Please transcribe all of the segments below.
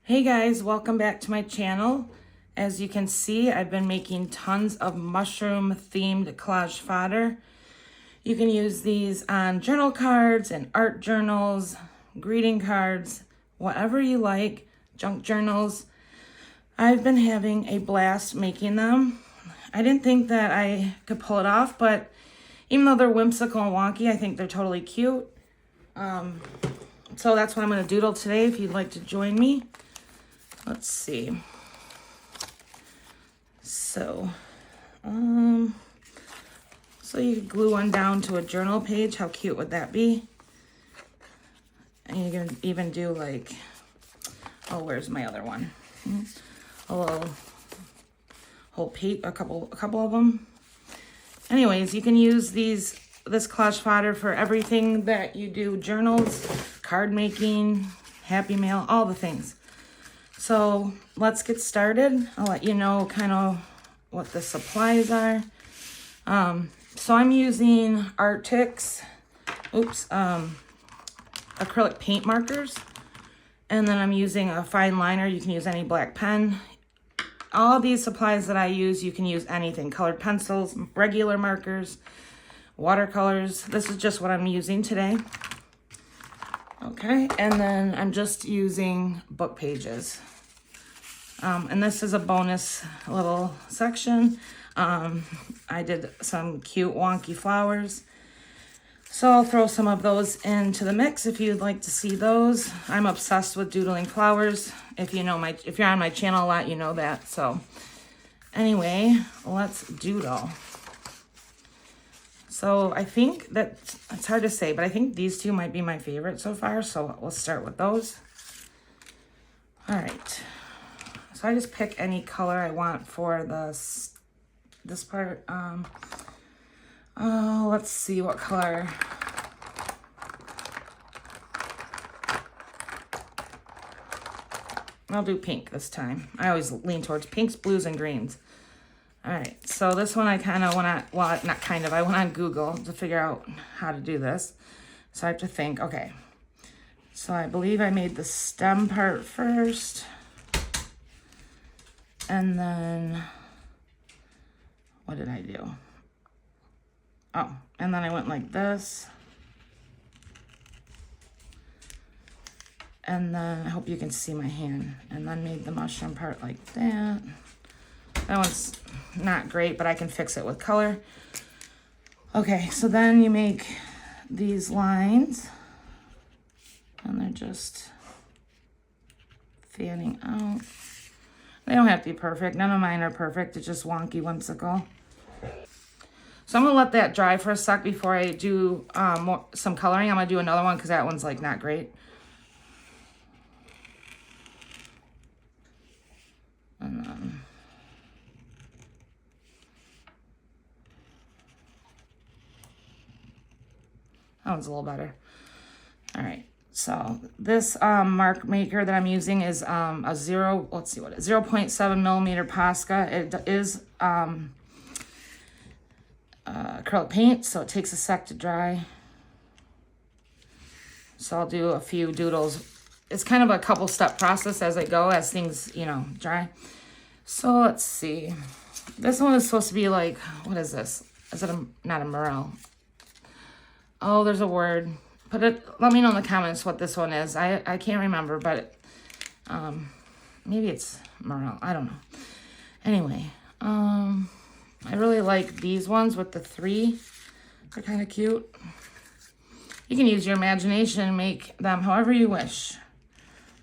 Hey guys, welcome back to my channel. As you can see, I've been making tons of mushroom themed collage fodder. You can use these on journal cards and art journals, greeting cards, whatever you like, junk journals. I've been having a blast making them. I didn't think that I could pull it off, but even though they're whimsical and wonky, I think they're totally cute. So that's what I'm going to doodle today if you'd like to join me. Let's see. So you could glue one down to a journal page. How cute would that be? And you can even do like, oh, where's my other one? A little whole page, a couple of them. Anyways, you can use this collage fodder for everything that you do: journals, card making, happy mail, all the things. So let's get started. I'll let you know kind of what the supplies are. So I'm using Arctic's, acrylic paint markers. And then I'm using a fine liner. You can use any black pen. All these supplies that I use, you can use anything. Colored pencils, regular markers, watercolors. This is just what I'm using today. Okay, and then I'm just using book pages. And this is a bonus little section. I did some cute wonky flowers. So I'll throw some of those into the mix if you'd like to see those. I'm obsessed with doodling flowers. If you're on my channel a lot, you know that. So anyway, let's doodle. So I think that, it's hard to say, but I think these two might be my favorite so far. So we'll start with those. All right. So I just pick any color I want for this part. Let's see what color. I'll do pink this time. I always lean towards pinks, blues, and greens. All right, so this one I kind of went on, I went on Google to figure out how to do this. So I have to think, okay. So I believe I made the stem part first. And then, what did I do? Oh, and then I went like this. And then, I hope you can see my hand. And then made the mushroom part like that. That one's not great, but I can fix it with color. Okay, so then you make these lines. And they're just fanning out. They don't have to be perfect. None of mine are perfect. It's just wonky, whimsical. So I'm going to let that dry for a sec before I do some coloring. I'm going to do another one because that one's like not great. And then that one's a little better. All right. So this mark maker that I'm using is a 0.7 millimeter Posca. It is acrylic paint, so it takes a sec to dry. So I'll do a few doodles. It's kind of a couple step process as I go, as things, dry. So let's see. This one is supposed to be like, what is this? Is it not a morel? Oh, there's a word. Let me know in the comments what this one is. I can't remember, but maybe it's morel. I don't know. Anyway, I really like these ones with the 3. They're kind of cute. You can use your imagination and make them however you wish.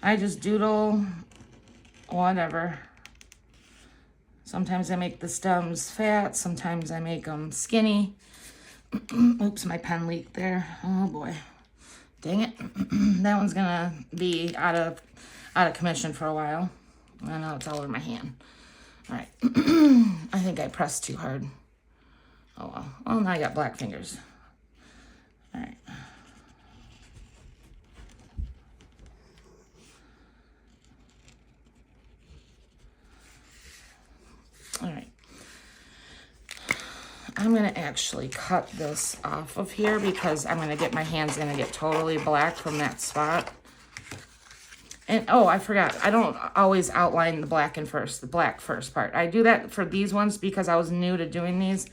I just doodle whatever. Sometimes I make the stems fat. Sometimes I make them skinny. Oops, my pen leaked there. Oh boy. Dang it. That one's gonna be out of commission for a while. I know it's all over my hand. All right. I think I pressed too hard. Oh well. Well, now I got black fingers. All right. All right. I'm going to actually cut this off of here because I'm going to get my hands going to get totally black from that spot. And oh, I forgot. I don't always outline the black first part. I do that for these ones because I was new to doing these,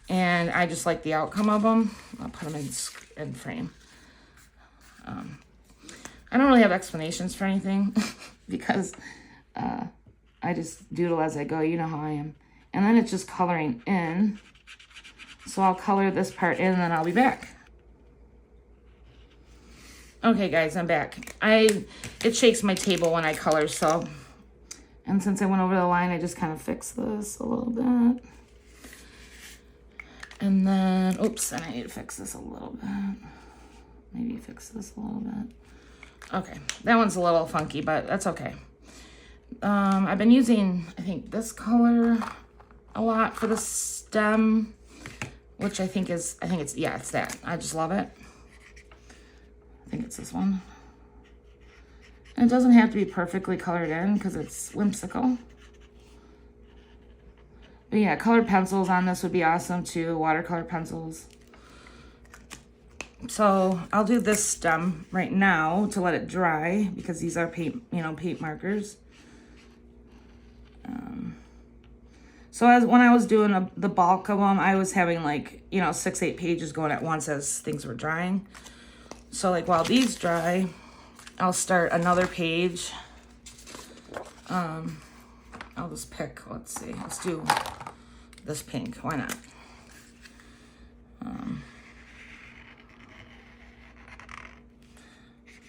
and I just like the outcome of them. I'll put them in frame. I don't really have explanations for anything because I just doodle as I go. You know how I am. And then it's just coloring in. So I'll color this part in and then I'll be back. Okay guys, I'm back. It shakes my table when I color, so. And since I went over the line, I just kind of fixed this a little bit. And then, oops, and I need to fix this a little bit. Maybe fix this a little bit. Okay, that one's a little funky, but that's okay. I've been using, I think, this color a lot for the stem, which it's that. I just love it. I think it's this one. And it doesn't have to be perfectly colored in because it's whimsical. But yeah, colored pencils on this would be awesome too, watercolor pencils. So I'll do this stem right now to let it dry because these are paint markers. So when I was doing the bulk of them, I was having like, 6-8 pages going at once as things were drying. So like while these dry, I'll start another page. I'll just pick, let's see, let's do this pink, why not?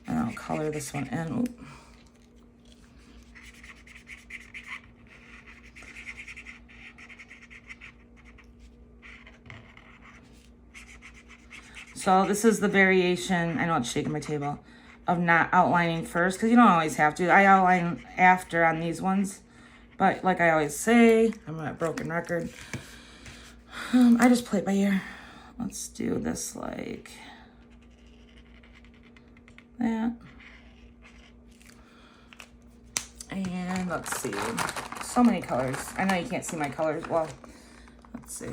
And I'll color this one in. Oop. So this is the variation, I know it's shaking my table, of not outlining first, because you don't always have to. I outline after on these ones, but like I always say, I'm a broken record. I just play it by ear. Let's do this like that. And let's see, so many colors. I know you can't see my colors. Well, let's see.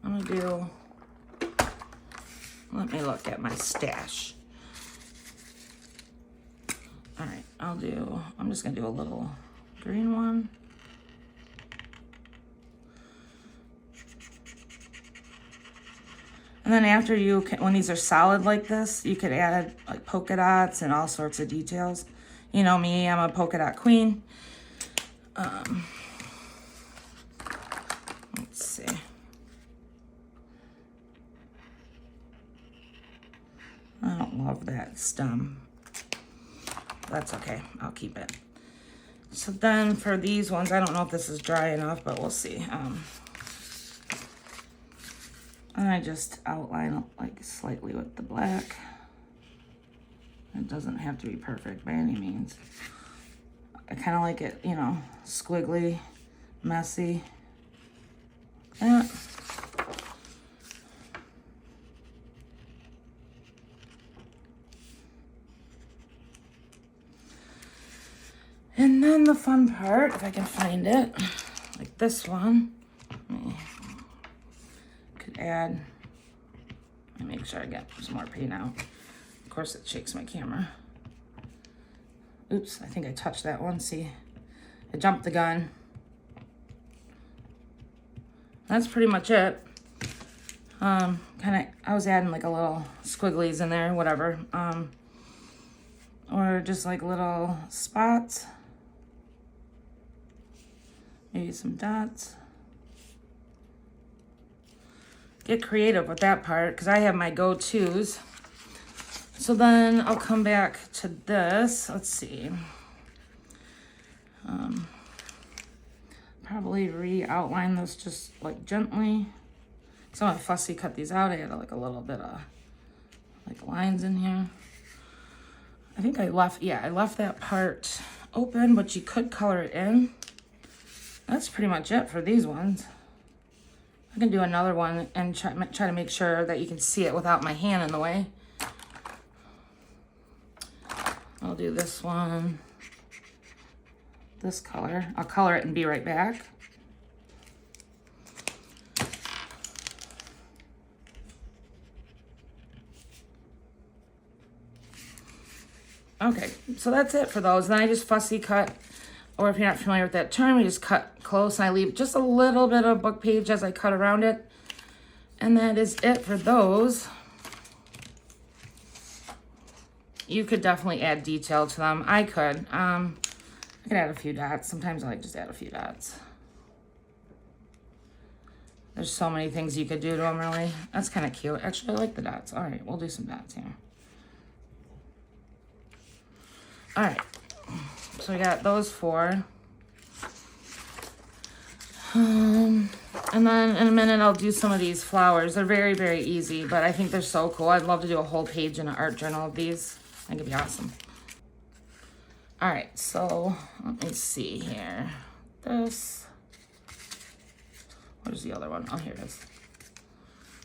I'm gonna do, let me look at my stash. All right, I'm just gonna do a little green one. And then after when these are solid like this, you could add like polka dots and all sorts of details. You know me, I'm a polka dot queen. Let's see. I don't love that stem. That's okay, I'll keep it. So then for these ones, I don't know if this is dry enough, but we'll see. And I just outline like slightly with the black. It doesn't have to be perfect by any means. I kind of like it, squiggly, messy. Yeah. And then the fun part, if I can find it, like this one, could add, let me make sure I get some more paint out. Of course it shakes my camera. Oops, I think I touched that one, see? I jumped the gun. That's pretty much it. I was adding like a little squigglies in there, whatever. Or just like little spots. Maybe some dots. Get creative with that part because I have my go-tos. So then I'll come back to this. Let's see. Probably re-outline those just like gently. So I fussy cut these out. I had like a little bit of like lines in here. I think I left that part open, but you could color it in. That's pretty much it for these ones. I can do another one and try to make sure that you can see it without my hand in the way. I'll do this one, this color. I'll color it and be right back. Okay, so that's it for those. Then I just fussy cut, or if you're not familiar with that term, you just cut close and I leave just a little bit of book page as I cut around it. And that is it for those. You could definitely add detail to them. I could add a few dots. Sometimes I like just add a few dots. There's so many things you could do to them, really. That's kind of cute. Actually, I like the dots. All right, we'll do some dots here. All right, so we got those 4. And then in a minute, I'll do some of these flowers. They're very, very easy, but I think they're so cool. I'd love to do a whole page in an art journal of these. I think it'd be awesome. All right, so let me see here. This. Where's the other one? Oh, here it is.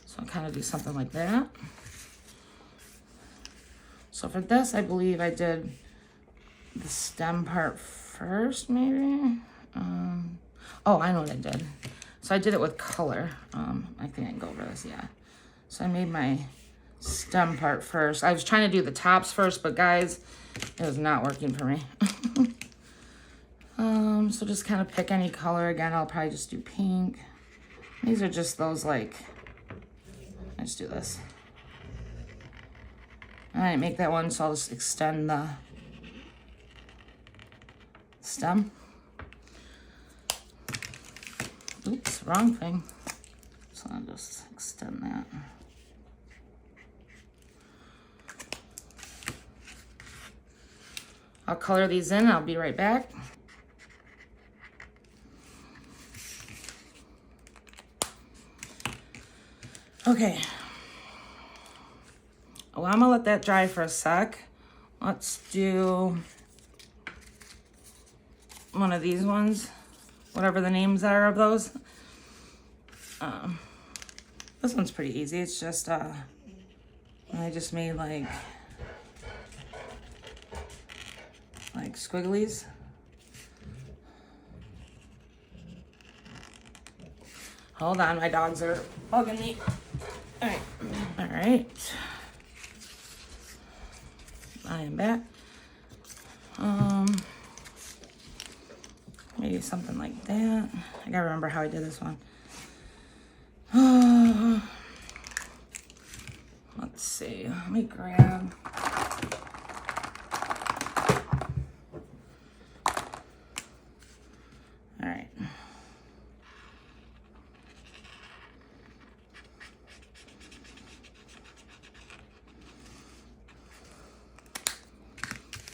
So I'll kind of do something like that. So for this, I believe I did the stem part first, maybe. Oh, I know what I did. So I did it with color. I think I can go over this, yeah. So I made my stem part first. I was trying to do the tops first, but guys, it was not working for me. So just kind of pick any color. Again, I'll probably just do pink. These are just those, like, I just do this. All right, make that one, so I'll just extend the stem. Oops, wrong thing. So I'll just extend that. I'll color these in, I'll be right back. Okay. Well, I'm gonna let that dry for a sec. Let's do one of these ones, whatever the names are of those. This one's pretty easy. It's just, I just made like squigglies. Hold on, my dogs are bugging me. All right, all right. I am back. Maybe something like that. I gotta remember how I did this one. Let's see, let me grab. All right.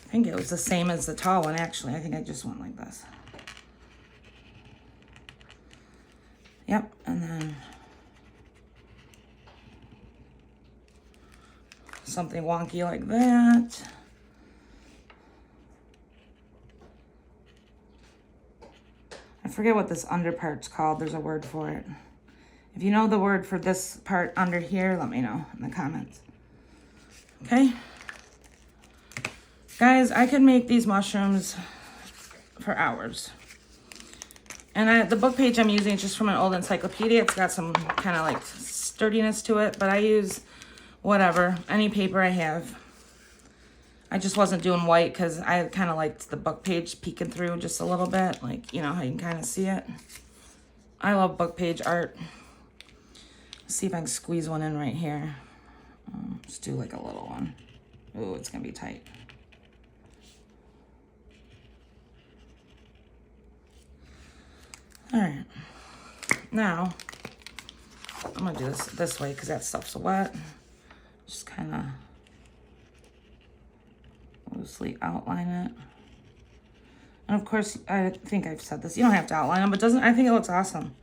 I think it was the same as the tall one, actually. I think I just went like this. Yep, and then something wonky like that. I forget what this under part's called. There's a word for it. If you know the word for this part under here, let me know in the comments. Okay? Guys, I could make these mushrooms for hours. And the book page I'm using is just from an old encyclopedia. It's got some kind of like sturdiness to it, but I use whatever, any paper I have. I just wasn't doing white because I kind of liked the book page peeking through just a little bit. Like, you know how you can kind of see it. I love book page art. Let's see if I can squeeze one in right here. Let's do like a little one. Ooh, it's going to be tight. All right, now I'm gonna do this way because that stuff's wet. Just kind of loosely outline it. And of course, I think I've said this, you don't have to outline them, but I think it looks awesome.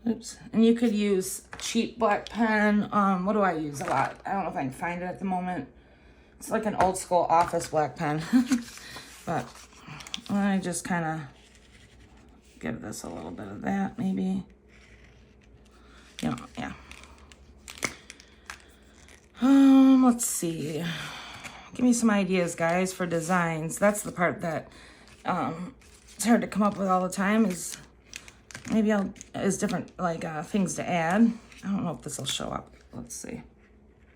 Oops, and you could use cheap black pen. What do I use a lot? I don't know if I can find it at the moment. It's like an old school office black pen, but I just kind of give this a little bit of that, maybe. You know, yeah. Let's see. Give me some ideas, guys, for designs. That's the part that it's hard to come up with all the time. Is maybe is different like things to add. I don't know if this will show up. Let's see.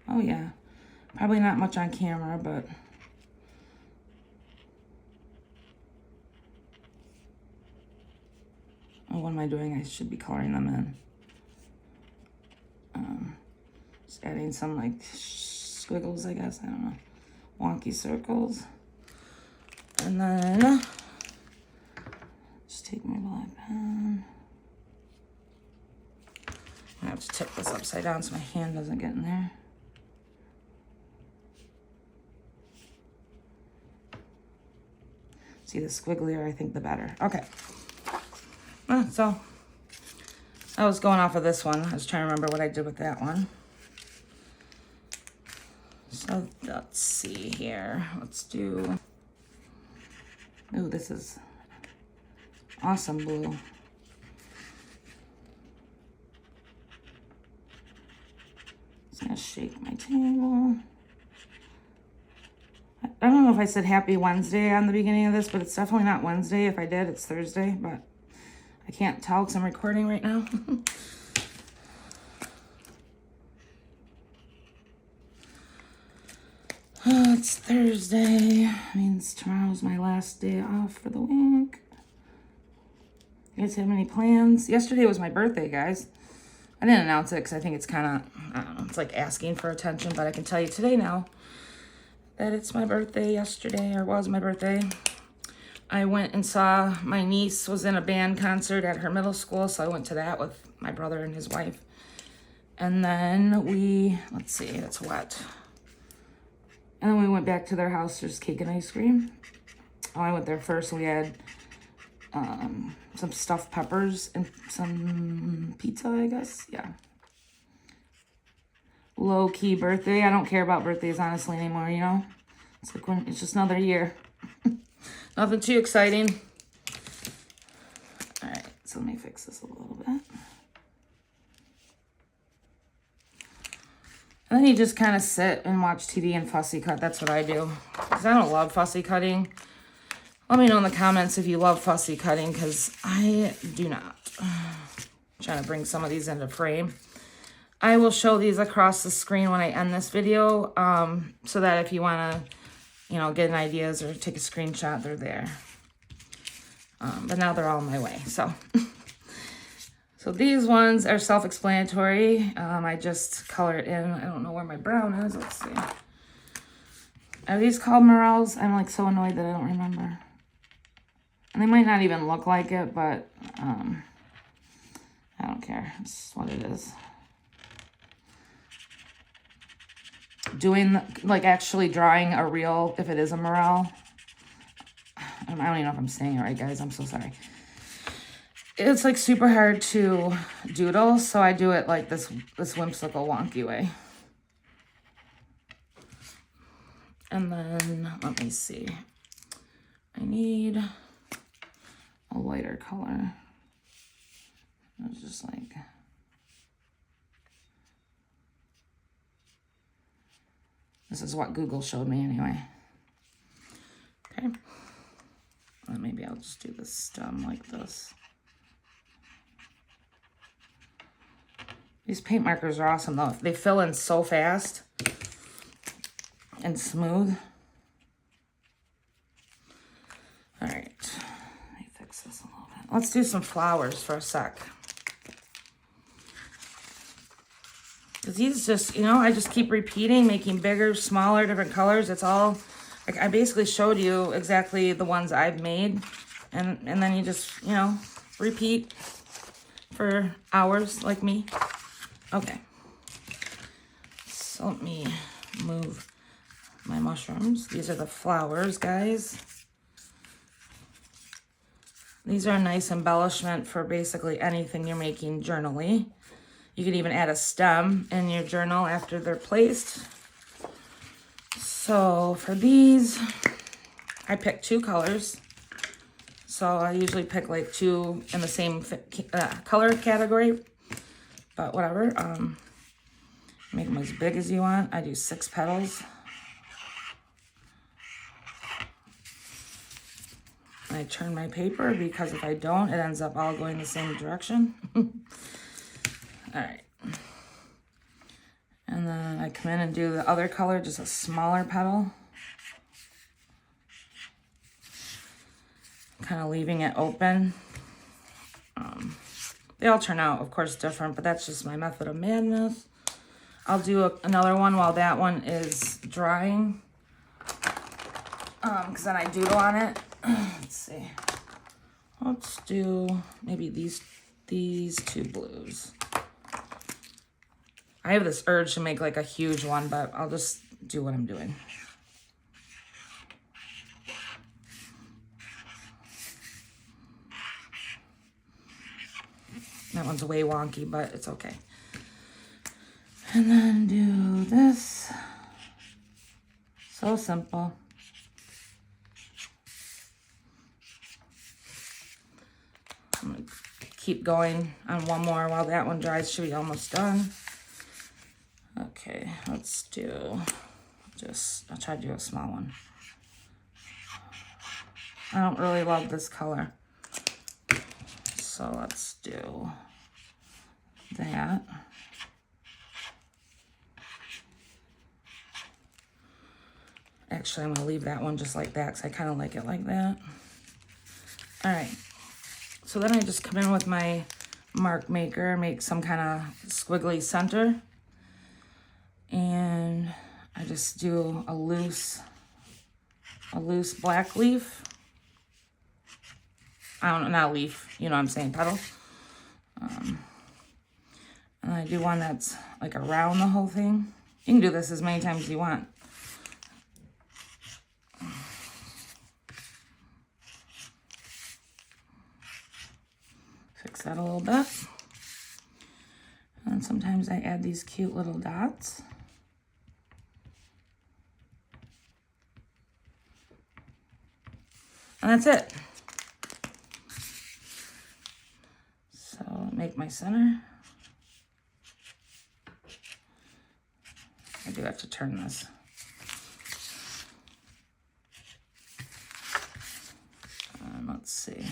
Oh yeah. Probably not much on camera, but oh, what am I doing? I should be coloring them in. Just adding some like squiggles, I guess. I don't know. Wonky circles. And then just take my black pen. I have to tip this upside down so my hand doesn't get in there. See, the squigglier I think the better. Okay. So I was going off of this one. I was trying to remember what I did with that one. So let's see here. Let's do, oh, this is awesome blue. Just gonna shake my table. I don't know if I said happy Wednesday on the beginning of this, but it's definitely not Wednesday. If I did, it's Thursday, but I can't tell because I'm recording right now. Oh, it's Thursday. Means tomorrow's my last day off for the week. You guys have any plans? Yesterday was my birthday, guys. I didn't announce it because I think it's kind of, I don't know, it's like asking for attention, but I can tell you today now that it's my birthday yesterday, or was my birthday. I went and saw, my niece was in a band concert at her middle school, so I went to that with my brother and his wife. And then we, let's see, it's wet. And then we went back to their house, there's cake and ice cream. Oh, I went there first, we had some stuffed peppers and some pizza, I guess, yeah. Low-key birthday. I don't care about birthdays, honestly, anymore, you know? It's like when it's just another year. Nothing too exciting. All right, so let me fix this a little bit. And then you just kind of sit and watch TV and fussy cut. That's what I do. Because I don't love fussy cutting. Let me know in the comments if you love fussy cutting, because I do not. I'm trying to bring some of these into frame. I will show these across the screen when I end this video, so that if you want to, you know, get ideas or take a screenshot, they're there. But now they're all my way, so. So these ones are self-explanatory. I just color it in. I don't know where my brown is. Let's see. Are these called morels? I'm like so annoyed that I don't remember. And they might not even look like it, but I don't care. It's what it is. Doing, like actually drawing a real, if it is a morel. I don't even know if I'm saying it right, guys. I'm so sorry. It's like super hard to doodle, so I do it like this whimsical wonky way. And then, let me see. I need a lighter color. It's just like, this is what Google showed me anyway. Okay. Well, maybe I'll just do the stem like this. These paint markers are awesome though. They fill in so fast and smooth. All right, let me fix this a little bit. Let's do some flowers for a sec. Because these just, you know, I just keep repeating, making bigger, smaller, different colors. It's all, like I basically showed you exactly the ones I've made. And then you just, you know, repeat for hours like me. Okay. So let me move my mushrooms. These are the flowers, guys. These are a nice embellishment for basically anything you're making journally. You could even add a stem in your journal after they're placed. So for these, I picked 2 colors. So I usually pick like 2 in the same color category, but whatever. Make them as big as you want. I do 6 petals. I turn my paper because if I don't, it ends up all going the same direction. All right. And then I come in and do the other color, just a smaller petal. Kind of leaving it open. They all turn out, of course, different, but that's just my method of madness. I'll do another one while that one is drying. Because then I doodle on it. Let's see. Let's do maybe these two blues. I have this urge to make like a huge one, but I'll just do what I'm doing. That one's way wonky, but it's okay. And then do this. So simple. I'm gonna keep going on one more while that one dries. Should be almost done. Okay, let's do I'll try to do a small one. I don't really love this color. So let's do that. Actually, I'm gonna leave that one just like that because I kind of like it like that. All right, so then I just come in with my mark maker, make some kind of squiggly center. And I just do a loose black leaf. I don't know, not leaf, you know what I'm saying, petal. And I do one that's like around the whole thing. You can do this as many times as you want. Fix that a little bit. And sometimes I add these cute little dots. And that's it. So make my center. I do have to turn this. And let's see.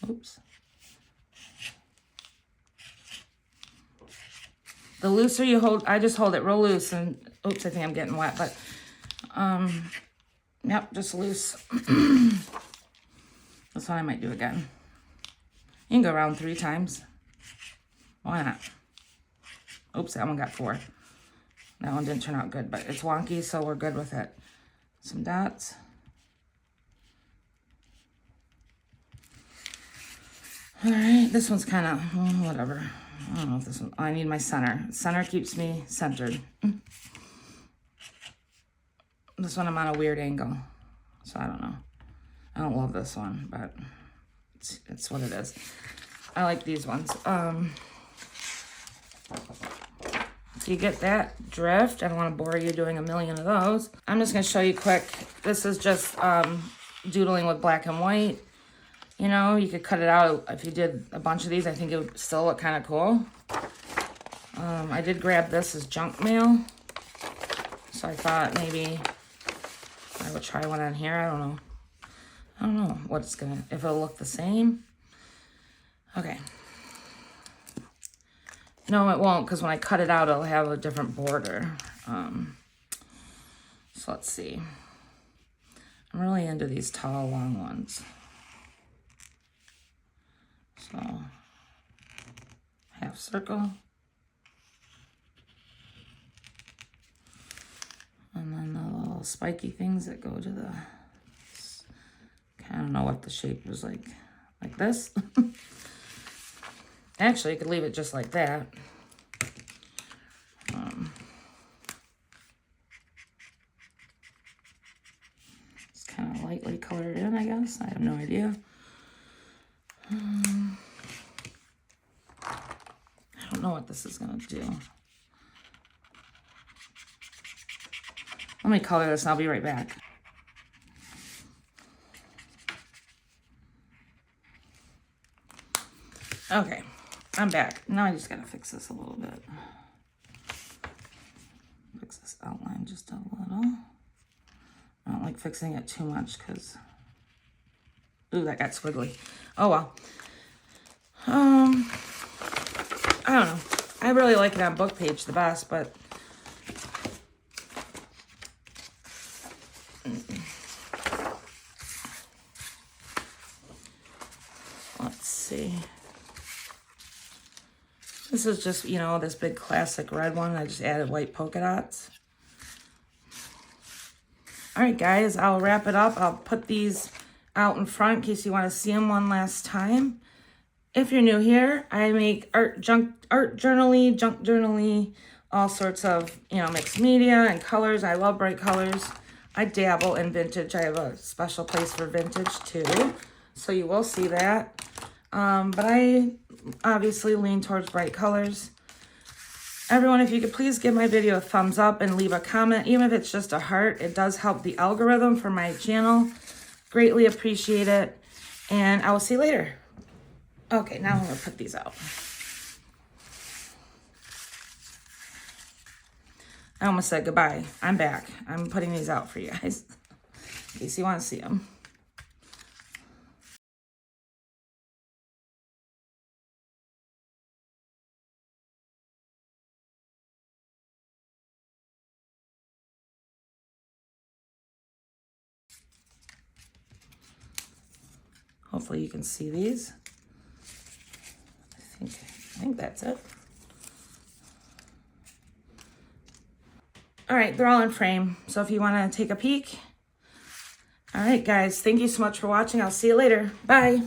Oops. The looser you hold, I just hold it real loose and, oops, I think I'm getting wet, but, yep, just loose. This one I might do again. You can go around 3 times. Why not? Oops, that one got 4. That one didn't turn out good, but it's wonky, so we're good with it. Some dots. All right, this one's kind of, whatever. I don't know if this one, I need my center. Center keeps me centered. This one I'm on a weird angle, so I don't know. I don't love this one, but it's what it is. I like these ones. So you get that drift. I don't want to bore you doing a million of those. I'm just going to show you quick. This is just doodling with black and white. You know, you could cut it out. If you did a bunch of these, I think it would still look kind of cool. I did grab this as junk mail. So I thought maybe I would try one on here. I don't know. I don't know what it's gonna, if it'll look the same. Okay. No, it won't, because when I cut it out, it'll have a different border. So let's see. I'm really into these tall, long ones. So, half circle. And then the little spiky things that go to the, I don't know what the shape was like this. Actually, you could leave it just like that. It's kind of lightly colored in, I guess. I have no idea. I don't know what this is going to do. Let me color this and I'll be right back. Okay, I'm back. Now I just gotta fix this a little bit. Fix this outline just a little. I don't like fixing it too much because, ooh, that got squiggly. Oh well. I don't know. I really like it on book page the best, but see. This is just, you know, this big classic red one. I just added white polka dots. All right, guys, I'll wrap it up. I'll put these out in front in case you want to see them one last time. If you're new here, I make art journal-y, junk journal-y, all sorts of, you know, mixed media and colors. I love bright colors. I dabble in vintage. I have a special place for vintage too, so you will see that. But I obviously lean towards bright colors. Everyone, if you could please give my video a thumbs up and leave a comment, even if it's just a heart. It does help the algorithm for my channel. Greatly appreciate it. And I will see you later. Okay, now I'm going to put these out. I almost said goodbye. I'm back. I'm putting these out for you guys in case you want to see them. Hopefully you can see these. I think that's it. All right, they're all in frame. So if you want to take a peek. All right, guys, thank you so much for watching. I'll see you later. Bye.